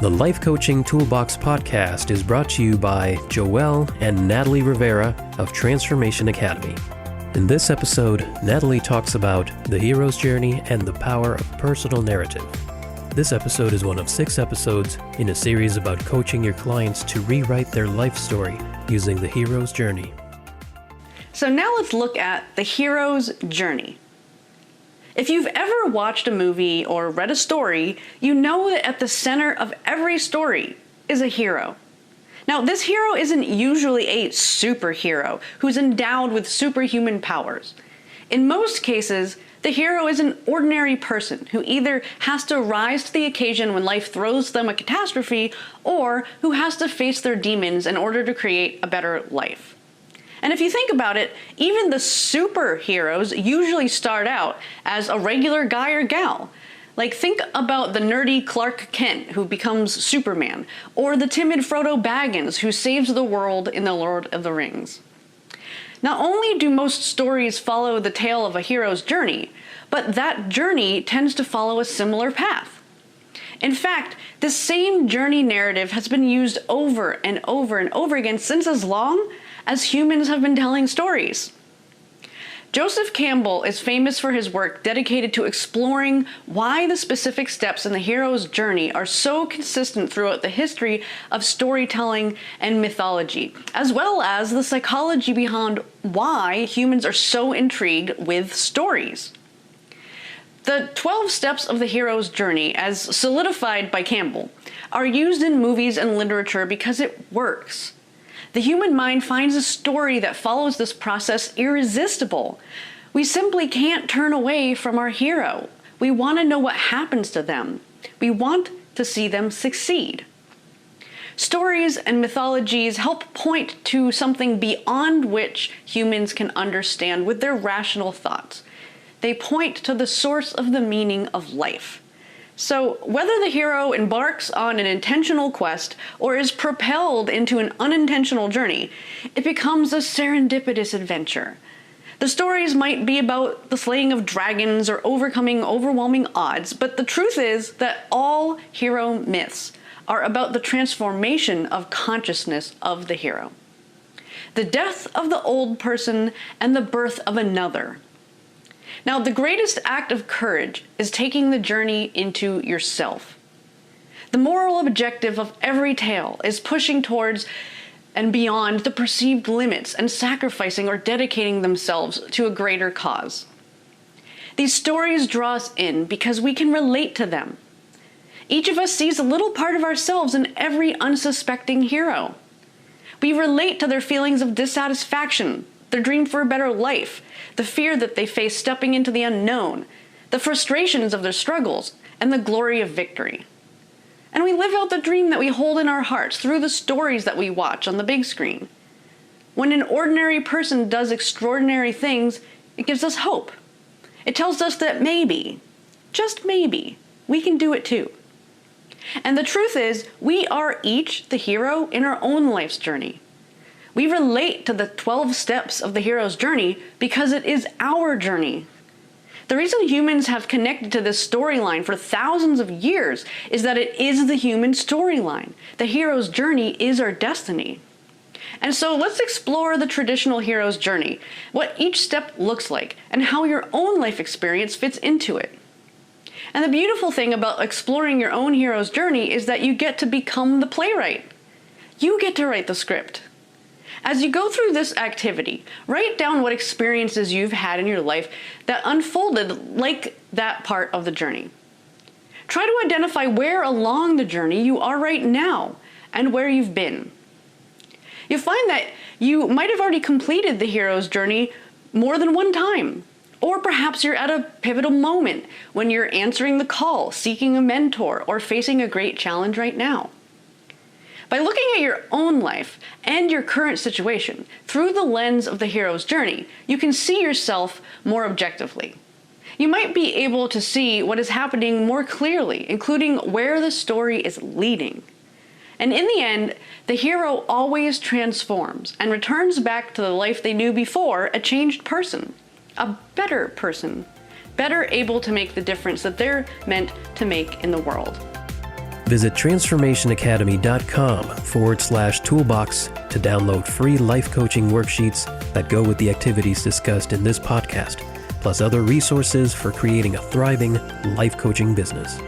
The Life Coaching Toolbox Podcast is brought to you by Joeel and Natalie Rivera of Transformation Academy. In this episode, Natalie talks about the hero's journey and the power of personal narrative. This episode is one of 6 episodes in a series about coaching your clients to rewrite their life story using the hero's journey. So now let's look at the hero's journey. If you've ever watched a movie or read a story, you know that at the center of every story is a hero. Now, this hero isn't usually a superhero who's endowed with superhuman powers. In most cases, the hero is an ordinary person who either has to rise to the occasion when life throws them a catastrophe, or who has to face their demons in order to create a better life. And if you think about it, even the superheroes usually start out as a regular guy or gal. Like, think about the nerdy Clark Kent who becomes Superman, or the timid Frodo Baggins who saves the world in The Lord of the Rings. Not only do most stories follow the tale of a hero's journey, but that journey tends to follow a similar path. In fact, this same journey narrative has been used over and over and over again since as long as humans have been telling stories. Joseph Campbell is famous for his work dedicated to exploring why the specific steps in the hero's journey are so consistent throughout the history of storytelling and mythology, as well as the psychology behind why humans are so intrigued with stories. The 12 steps of the hero's journey, as solidified by Campbell, are used in movies and literature because it works. The human mind finds a story that follows this process irresistible. We simply can't turn away from our hero. We want to know what happens to them. We want to see them succeed. Stories and mythologies help point to something beyond which humans can understand with their rational thoughts. They point to the source of the meaning of life. So, whether the hero embarks on an intentional quest or is propelled into an unintentional journey, it becomes a serendipitous adventure. The stories might be about the slaying of dragons or overcoming overwhelming odds, but the truth is that all hero myths are about the transformation of consciousness of the hero. The death of the old person and the birth of another. Now, the greatest act of courage is taking the journey into yourself. The moral objective of every tale is pushing towards and beyond the perceived limits and sacrificing or dedicating themselves to a greater cause. These stories draw us in because we can relate to them. Each of us sees a little part of ourselves in every unsuspecting hero. We relate to their feelings of dissatisfaction, their dream for a better life, the fear that they face stepping into the unknown, the frustrations of their struggles, and the glory of victory. And we live out the dream that we hold in our hearts through the stories that we watch on the big screen. When an ordinary person does extraordinary things, it gives us hope. It tells us that maybe, just maybe, we can do it too. And the truth is, we are each the hero in our own life's journey. We relate to the 12 steps of the hero's journey because it is our journey. The reason humans have connected to this storyline for thousands of years is that it is the human storyline. The hero's journey is our destiny. And so let's explore the traditional hero's journey, what each step looks like, and how your own life experience fits into it. And the beautiful thing about exploring your own hero's journey is that you get to become the playwright. You get to write the script. As you go through this activity, write down what experiences you've had in your life that unfolded like that part of the journey. Try to identify where along the journey you are right now and where you've been. You'll find that you might have already completed the hero's journey more than one time. Or perhaps you're at a pivotal moment when you're answering the call, seeking a mentor, or facing a great challenge right now. By looking at your own life and your current situation through the lens of the hero's journey, you can see yourself more objectively. You might be able to see what is happening more clearly, including where the story is leading. And in the end, the hero always transforms and returns back to the life they knew before, a changed person, a better person, better able to make the difference that they're meant to make in the world. Visit transformationacademy.com/toolbox to download free life coaching worksheets that go with the activities discussed in this podcast, plus other resources for creating a thriving life coaching business.